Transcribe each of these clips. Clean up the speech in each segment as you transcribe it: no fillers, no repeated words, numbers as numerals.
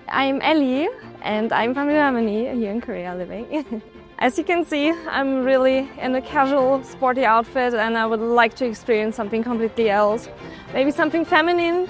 I'm Ellie and I'm from Germany, here in Korea living. As you can see, I'm really in a casual, sporty outfit and I would like to experience something completely else. Maybe something feminine.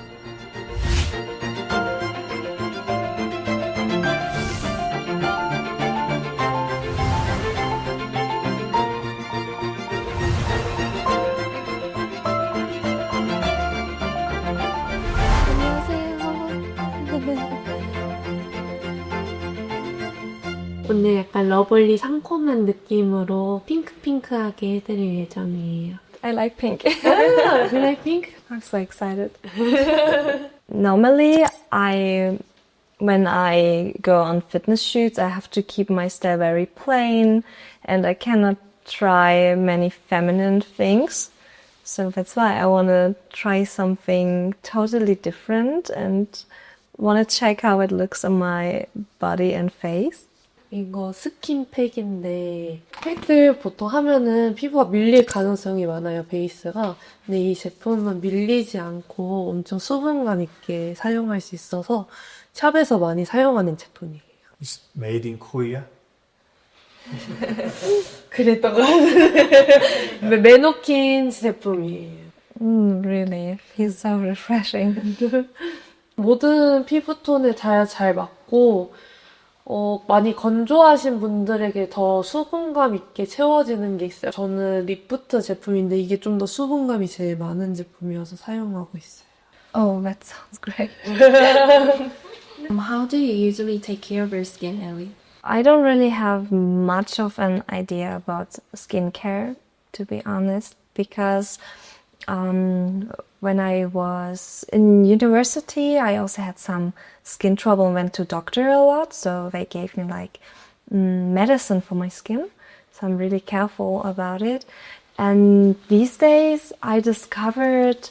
오늘 약간 러블리 상콤한 느낌으로 핑크핑크하게 해드릴 예정이에요. I like pink. You like pink? I'm so excited. Normally, when I go on fitness shoots, I have to keep my style very plain and I cannot try many feminine things. So that's why I want to try something totally different and want to check how it looks on my body and face. 이거 스킨팩인데 팩을 보통 하면은 피부가 밀릴 가능성이 많아요, 베이스가. 근데 이 제품은 밀리지 않고 엄청 수분감 있게 사용할 수 있어서 샵에서 많이 사용하는 제품이에요. It's made in Korea. 그랬던 거 같은데 메노킨 제품이에요. Really, feels so refreshing. 모든 피부톤에 잘 맞고 많이 건조하신 분들에게 더 수분감 있게 채워지는 게 있어요. 저는 리프트 제품인데 이게 좀 더 수분감이 제일 많은 제품이어서 사용하고 있어요. Oh, that sounds great. How do you usually take care of your skin, Ellie? I don't really have much of an idea about skincare, to be honest, because when I was in university, I also had some skin trouble and went to doctor a lot, so they gave me like medicine for my skin, so I'm really careful about it. And these days I discovered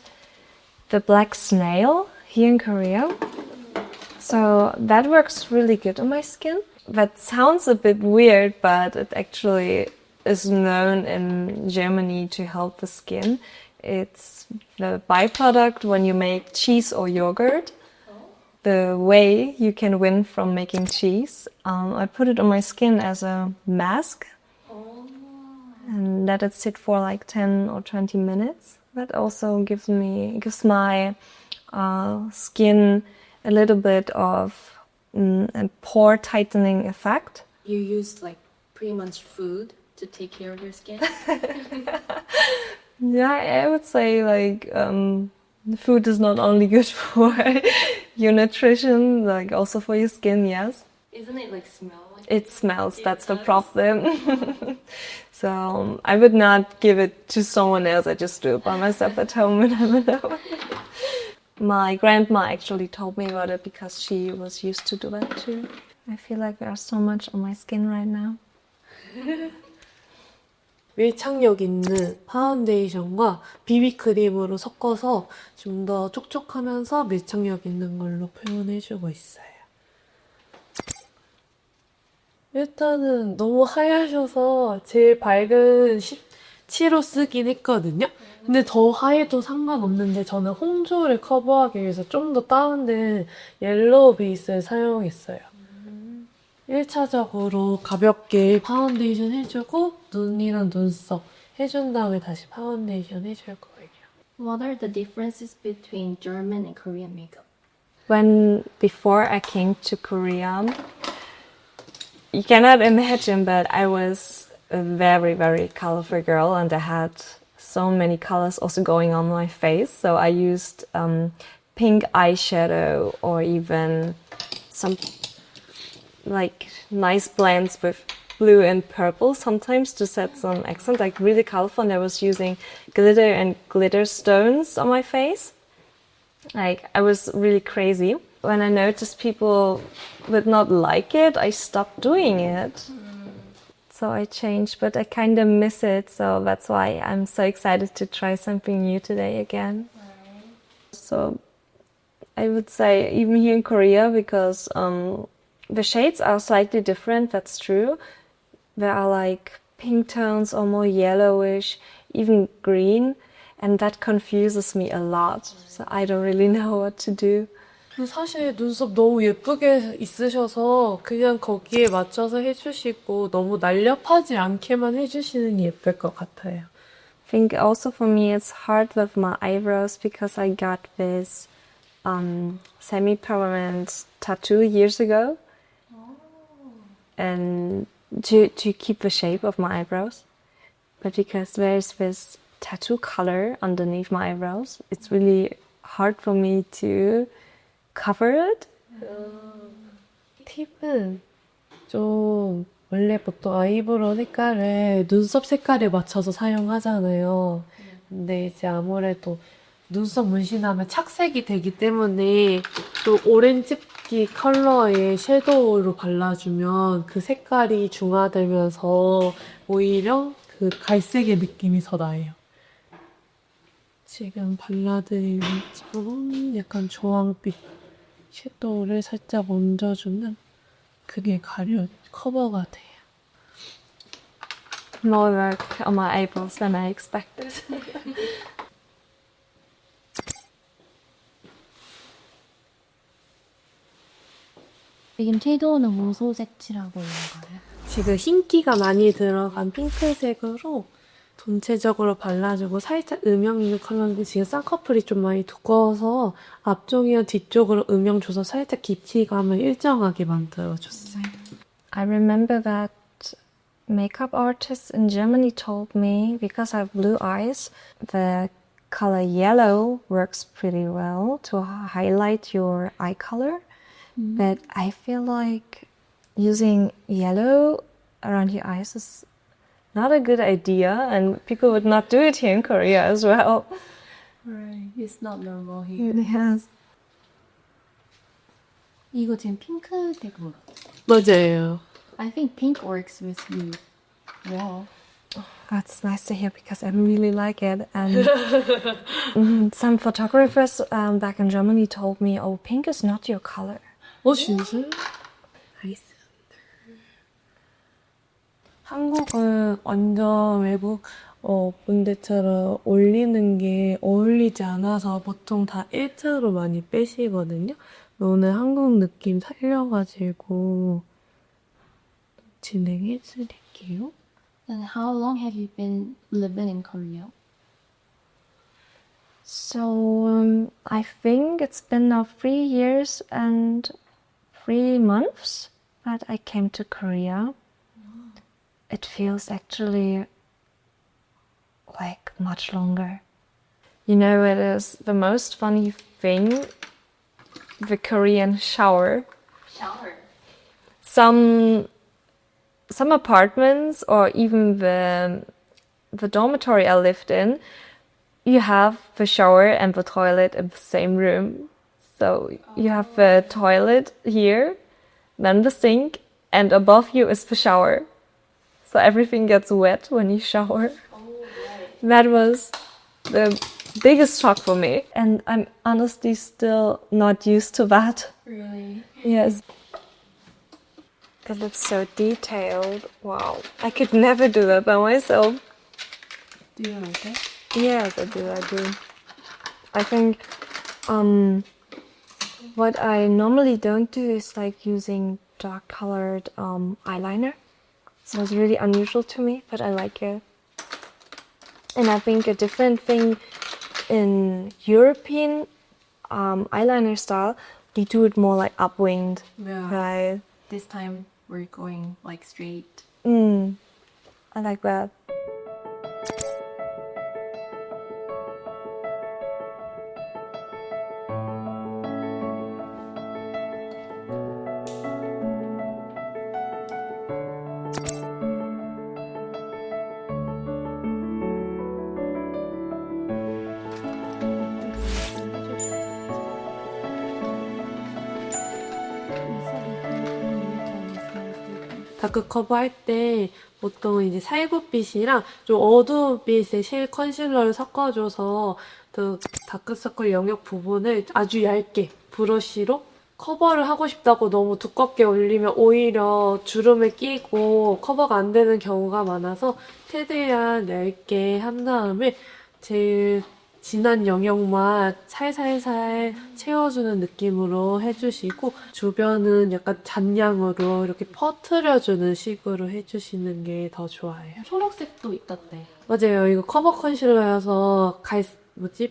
the black snail here in Korea, so that works really good on my skin. That sounds a bit weird, but it actually is known in Germany to help the skin. It's the byproduct when you make cheese or yogurt. The whey you can win from making cheese. I put it on my skin as a mask and let it sit for like 10 or 20 minutes. That also gives my skin a little bit of a pore tightening effect. You use like pretty much food to take care of your skin? Yeah, I would say like food is not only good for your nutrition, like also for your skin, yes. Isn't it like smell? It smells, that's the does? problem. So I would not give it to someone else, I just do it by myself at home when I'm alone. My grandma actually told me about it because she was used to do that too. I feel like there's so much on my skin right now. 밀착력 있는 파운데이션과 비비크림으로 섞어서 좀 더 촉촉하면서 밀착력 있는 걸로 표현해주고 있어요. 일단은 너무 하얘셔서 제일 밝은 17호 쓰긴 했거든요. 근데 더 하얘도 상관없는데 저는 홍조를 커버하기 위해서 좀 더 다운된 옐로우 베이스를 사용했어요. 1차적으로 가볍게 파운데이션 해주고 눈이랑 눈썹 해준 다음에 다시 파운데이션 해줄 거예요. What are the differences between German and Korean makeup? Before I came to Korea, you cannot imagine, but I was a very, very colorful girl and I had so many colors also going on my face. So I used pink eyeshadow or even some like nice blends with blue and purple sometimes to set some accent, like really colorful. And I was using glitter and glitter stones on my face. Like I was really crazy. When I noticed people would not like it, I stopped doing it. So I changed, but I kind of miss it. So that's why I'm so excited to try something new today again. So I would say even here in Korea, because the shades are slightly different, that's true. There are like pink tones or more yellowish, even green, and that confuses me a lot. So I don't really know what to do. 근데 사실 눈썹 너무 예쁘게 있으셔서 그냥 거기에 맞춰서 해주시고 너무 날렵하지 않게만 해주시는 게 예쁠 것 같아요. I think also for me it's hard with my eyebrows because I got this semi-permanent tattoo years ago. And to keep the shape of my eyebrows. But because there's this tattoo color underneath my eyebrows, it's really hard for me to cover it. 팁은 좀 원래 보통 아이브로우 색깔을 눈썹 색깔에 맞춰서 사용하잖아요. 근데 이제 아무래도 눈썹 문신하면 착색이 되기 때문에 좀 오렌지기 컬러의 섀도우로 발라주면 그 색깔이 중화되면서 오히려 그 갈색의 느낌이 더 나요. 지금 발라드린 것처럼 약간 주황빛 섀도우를 살짝 얹어주면 그게 커버가 돼요. More work on my eyebrows than I expected. 지금 섀도우는 무소 색칠하고 있는 거예요? 지금 흰기가 많이 들어간 핑크색으로 전체적으로 발라주고 살짝 음영 있는 컬러인데 지금 쌍꺼풀이 좀 많이 두꺼워서 앞쪽이랑 뒤쪽으로 음영 줘서 살짝 깊이감을 일정하게 만들어줬어요. I remember that makeup artists in Germany told me, because I have blue eyes, the color yellow works pretty well to highlight your eye color. But I feel like using yellow around your eyes is not a good idea, and people would not do it here in Korea as well. Right. It's not normal here. Yes. 이거 지금 핑크색으로. 맞아요. I think pink works with you well. That's nice to hear because I really like it. And some photographers back in Germany told me, oh, pink is not your color. 진짜요? 나이스. 한국은 완전 외국 분들처럼 올리는 게 어울리지 않아서 보통 다 일자로 많이 빼시거든요. 오늘 한국 느낌 살려가지고 진행해 드릴게요. And how long have you been living in Korea? So I think it's been now 3 years and 3 months that I came to Korea. It feels actually like much longer. You know, it is the most funny thing, the Korean shower. Shower. Some apartments or even the dormitory I lived in, you have the shower and the toilet in the same room. So you have the toilet here, then the sink, and above you is the shower. So everything gets wet when you shower. That was the biggest shock for me. And I'm honestly still not used to that. Really? Yes. Because it's so detailed. Wow. I could never do that by myself. Do you like it? Yes, I do. I think what I normally don't do is like using dark colored eyeliner. So it's really unusual to me, but I like it. And I think a different thing in European eyeliner style, we do it more like upwinged. Yeah. Right. This time we're going like straight. I like that. 다크 커버 할 때 보통 이제 살구빛이랑 좀 어두운 빛의 실 컨실러를 섞어줘서 그 다크서클 영역 부분을 아주 얇게 브러쉬로 커버를 하고 싶다고 너무 두껍게 올리면 오히려 주름을 끼고 커버가 안 되는 경우가 많아서 최대한 얇게 한 다음에 제일 진한 영역만 살살살 채워주는 느낌으로 해주시고 주변은 약간 잔량으로 이렇게 퍼트려주는 식으로 해주시는 게 더 좋아요. 초록색도 있던데. 맞아요. 이거 커버 컨실러여서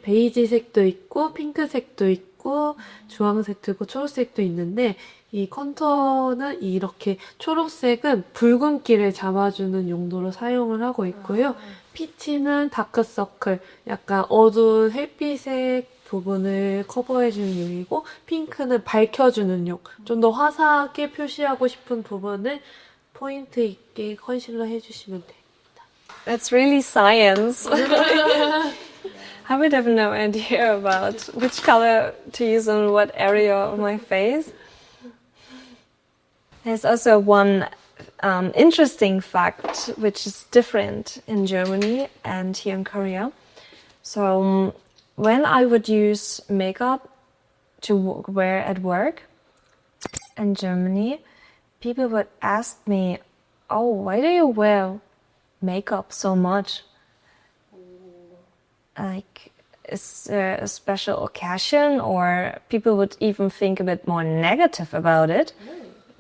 베이지색도 있고 핑크색도 있고 주황색도 있고 초록색도 있는데 이 컨투어는 이렇게 초록색은 붉은기를 잡아주는 용도로 사용을 하고 있고요. 피치는 다크서클, 약간 어두운 햇빛색 부분을 커버해주는 용이고 핑크는 밝혀주는 용, 좀 더 화사하게 표시하고 싶은 부분을 포인트 있게 컨실러 해주시면 돼요. That's really science. I would have no idea about which color to use on what area of my face. There's also one interesting fact which is different in Germany and here in Korea. So when I would use makeup to wear at work in Germany, people would ask me, "Oh, why do you wear makeup so much? Like, is there a special occasion?" Or people would even think a bit more negative about it.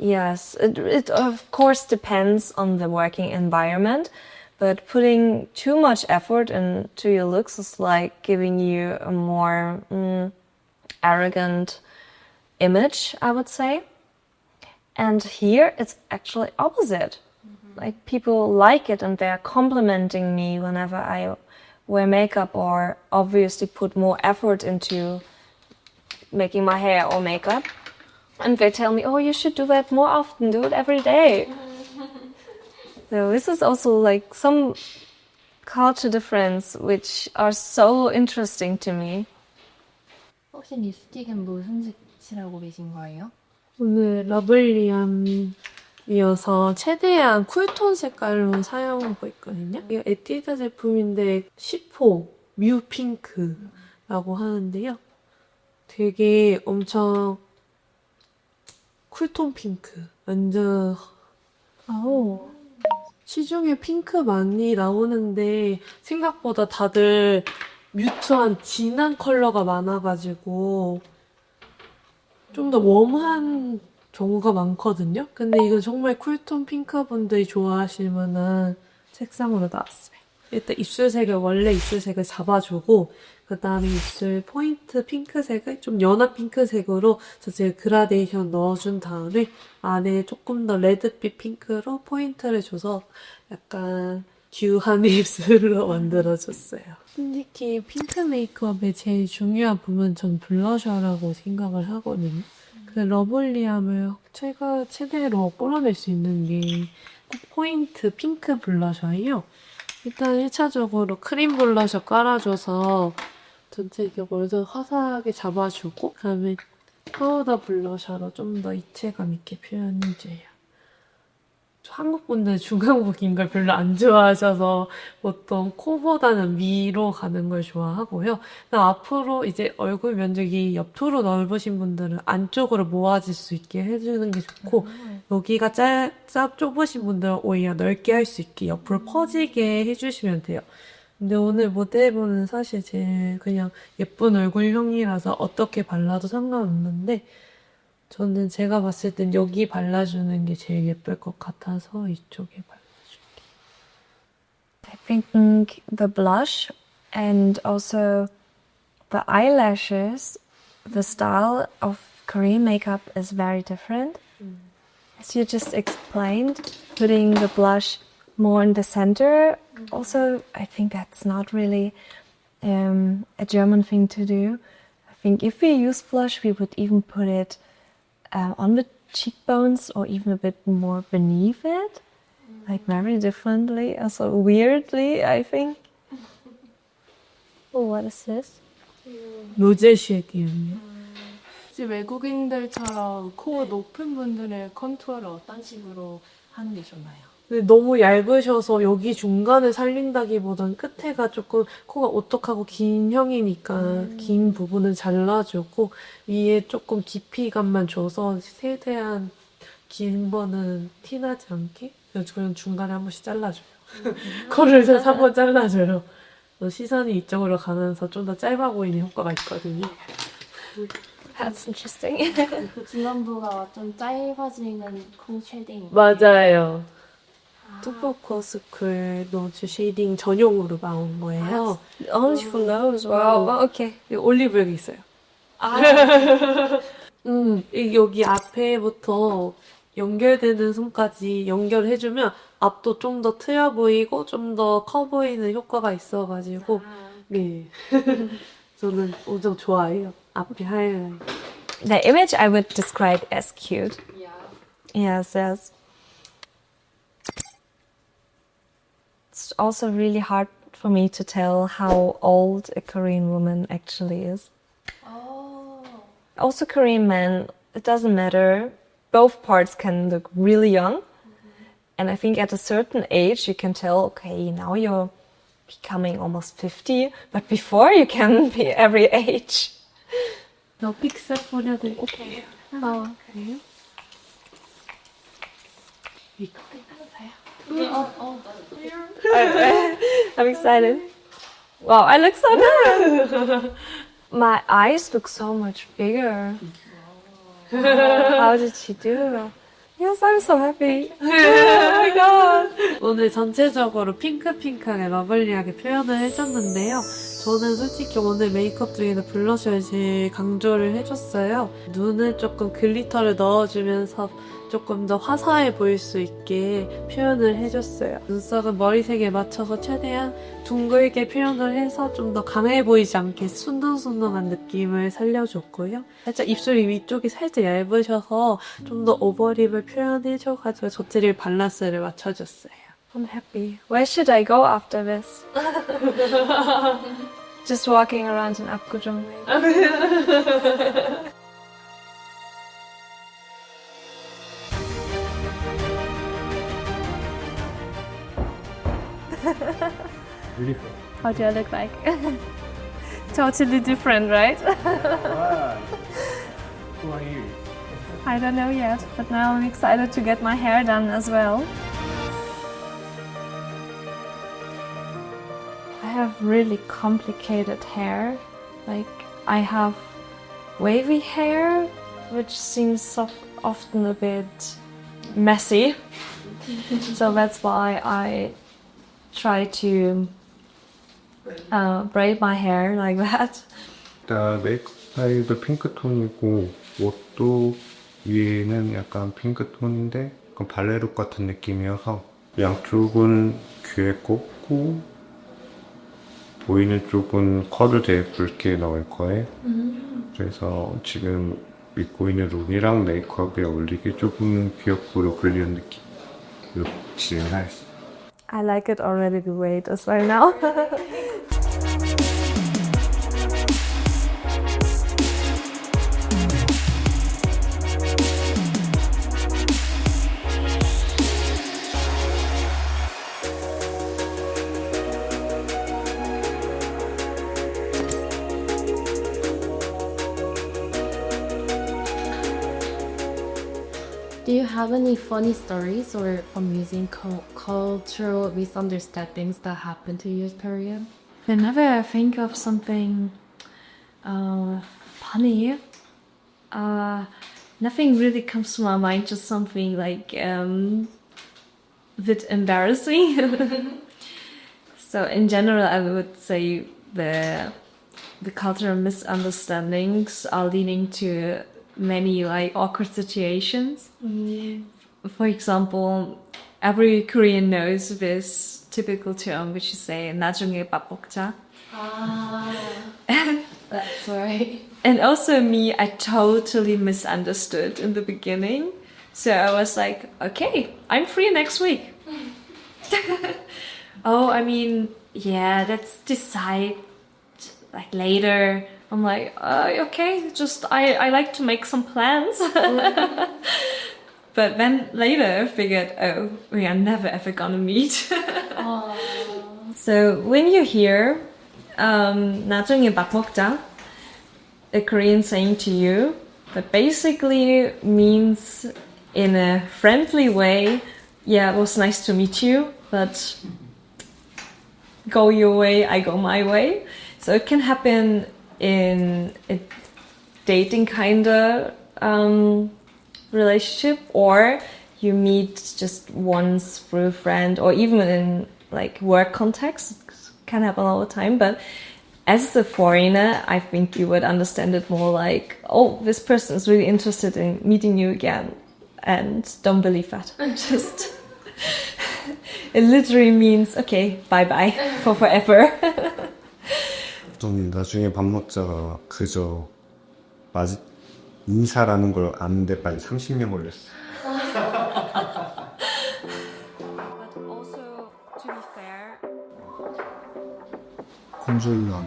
Yes, it of course depends on the working environment, but putting too much effort into your looks is like giving you a more arrogant image, I would say. And here it's actually opposite. Like people like it and they're complimenting me whenever I wear makeup or obviously put more effort into making my hair or makeup. And they tell me, "Oh, you should do that more often, do it every day." So this is also like some culture difference which are so interesting to me. 혹시 립스틱은 무슨 색칠하고 계신 거예요? 오늘 러블리함이어서 최대한 쿨톤 색깔로 사용하고 있거든요. 이거 에뛰드 제품인데 시포 뮤 핑크라고 하는데요. 되게 엄청 쿨톤 핑크. 완전 시중에 핑크 많이 나오는데 생각보다 다들 뮤트한 진한 컬러가 많아가지고 좀 더 웜한 경우가 많거든요. 근데 이건 정말 쿨톤 핑크 분들이 좋아하실 만한 색상으로 나왔어요. 일단 원래 입술색을 잡아주고 그 다음에 입술 포인트 핑크색을 좀 연한 핑크색으로 전체 그라데이션 넣어준 다음에 안에 조금 더 레드빛 핑크로 포인트를 줘서 약간 듀한 입술로 만들어줬어요. 솔직히 핑크 메이크업의 제일 중요한 부분은 전 블러셔라고 생각을 하거든요. 그 러블리함을 최대로 끌어낼 수 있는 게 포인트 핑크 블러셔예요. 일단 1차적으로 크림 블러셔 깔아줘서 전체적으로 좀 화사하게 잡아주고 그다음에 파우더 블러셔로 좀 더 입체감 있게 표현해줘요. 한국 분들 중간국인 걸 별로 안 좋아하셔서 보통 코보다는 위로 가는 걸 좋아하고요. 앞으로 이제 얼굴 면적이 옆으로 넓으신 분들은 안쪽으로 모아질 수 있게 해주는 게 좋고 여기가 좁으신 분들은 오히려 넓게 할 수 있게 옆으로 퍼지게 해주시면 돼요. 근데 오늘 모델분은 사실 제일 그냥 예쁜 얼굴형이라서 어떻게 발라도 상관없는데 저는 제가 봤을 땐 여기 발라주는 게 제일 예쁠 것 같아서 이쪽에 발라줄게요. I think the blush and also the eyelashes, the style of Korean makeup is very different. As you just explained, putting the blush more in the center, also I think that's not really a German thing to do. I think if we use blush, we would even put it on the cheekbones or even a bit more beneath it, like very differently, also weirdly, I think. Oh, what is this? 로제 쉐딩이요. 혹시 외국인들처럼 코 높은 분들의 컨투어를 어떤 식으로 하는 게 좋나요? 근데 너무 얇으셔서 여기 중간을 살린다기보단 끝에가 조금 코가 오똑하고 긴 형이니까 긴 부분은 잘라주고 위에 조금 깊이감만 줘서 최대한 긴 거는 티나지 않게 그래서 저는 중간에 한 번씩 잘라줘요. 코를 한번 잘라줘요. 시선이 이쪽으로 가면서 좀 더 짧아 보이는 효과가 있거든요. That's interesting. 중간부가 좀 짧아지는 콩 쉐딩. 맞아요. 투포커스쿨 노즈 쉐이딩 전용으로 나온 거예요. Only for those. Wow. Okay. 올리브영이 있어요. 여기 앞에부터 연결되는 손까지 연결해주면 앞도 좀 더 트여 보이고 좀 더 커 보이는 효과가 있어가지고 네 저는 엄청 좋아해요. 앞에 하이라이트. The image I would describe as cute. Yes, yes. It's also really hard for me to tell how old a Korean woman actually is. Also, Korean men, it doesn't matter. Both parts can look really young. And I think at a certain age, you can tell, okay, now you're becoming almost 50, but before you can be every age. 너 픽셋 보내드릴게요. Oh, I'm excited. Wow, I look so good. My eyes look so much bigger. How did she do? Yes, I'm so happy. Oh my god. 오늘 전체적으로 핑크핑크하게 러블리하게 표현을 해줬는데요. 저는 솔직히 오늘 메이크업 중에는 블러셔를 제일 강조를 해줬어요. 눈을 조금 글리터를 넣어주면서 조금 더 화사해 보일 수 있게 표현을 해줬어요. 눈썹은 머리색에 맞춰서 최대한 둥글게 표현을 해서 좀 더 강해 보이지 않게 순둥순둥한 느낌을 살려줬고요. 살짝 입술이 위쪽이 살짝 얇으셔서 좀 더 오버립을 표현해줘가지고 젖트릴 밸런스를 맞춰줬어요. I'm happy. Where should I go after this? Just walking around in Apgujeong. Beautiful. How do I look like? Totally different, right? Wow. Who are you? I don't know yet, but now I'm excited to get my hair done as well. I have really complicated hair. Like, I have wavy hair, which seems often a bit messy. So that's why I try to braid my hair like that. 일단 메이크업 스타일도 핑크톤이고 옷도 위에는 약간 핑크톤인데 약간 발레룩 같은 느낌이어서 양쪽은 귀에 꽂고 보이는 쪽은 컬을 되게 굵게 넣을 거예요. 그래서 지금 입고 있는 룩이랑 메이크업에 어울리게 조금 귀엽고 러블리한 느낌으로 진행하겠습니다. I like it already the way it is right now. Do you have any funny stories or amusing cultural misunderstandings that happened to you in Korea? Whenever I think of something funny, nothing really comes to my mind, just something like a bit embarrassing. So in general, I would say the cultural misunderstandings are leading to many like awkward situations. For example, every Korean knows this typical term which is say 나중에 밥 먹자. That's right. And also me, I totally misunderstood in the beginning. So I was like, okay, I'm free next week. Oh, I mean, yeah, let's decide like later. I'm like, okay, just I like to make some plans. But then later I figured, oh, we are never ever gonna meet. So when you hear 나중에 밥 먹자, a Korean saying to you, that basically means in a friendly way, yeah, it was nice to meet you, but go your way, I go my way. So it can happen in a dating kind of relationship, or you meet just once through a friend, or even in like work context. It can happen all the time. But as a foreigner, I think you would understand it more like, oh, this person is really interested in meeting you again. And don't believe that. Just, it literally means, okay, bye-bye for forever. 저는 나중에 밥 먹자가 그저 인사라는 걸 아는데 빨리 30년 걸렸어. But also, to be fair, 콘솔라.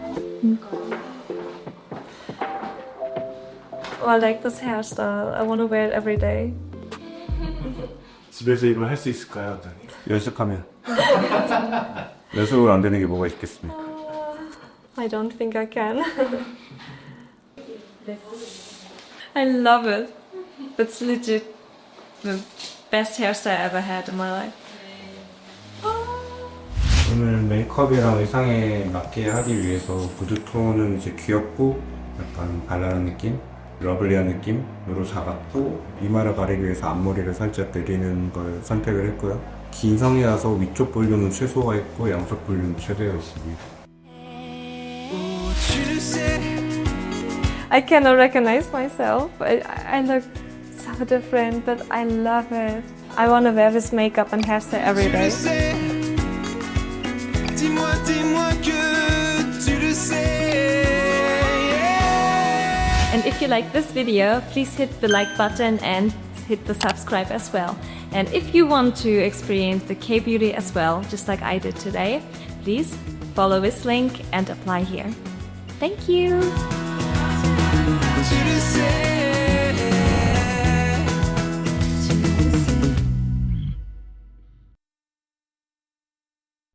I like this hairstyle. I want to wear it every day. 집에서 이걸 할 수 있을까요, 저는? 연습하면. 연습을 안 되는 게 뭐가 있겠습니까? I don't think I can. I love it. That's legit the best hairstyle I ever had in my life. 오늘 메이크업이랑 의상에 맞게 하기 위해서 무드톤은 이제 귀엽고 약간 발랄한 느낌, 러블리한 느낌으로 잡았고, 이마를 가리기 위해서 앞머리를 살짝 내리는 걸 선택을 했고요. 긴 성이라서 위쪽 볼륨은 최소화했고 양쪽 볼륨은 최대화했습니다. I cannot recognize myself. I look so different, but I love it. I want to wear this makeup and hairstyle every day. Dis-moi, dis-moi que tu le sais. And if you like this video, please hit the like button and hit the subscribe as well. And if you want to experience the K-beauty as well, just like I did today, please follow this link and apply here. Thank you! Tu le sais.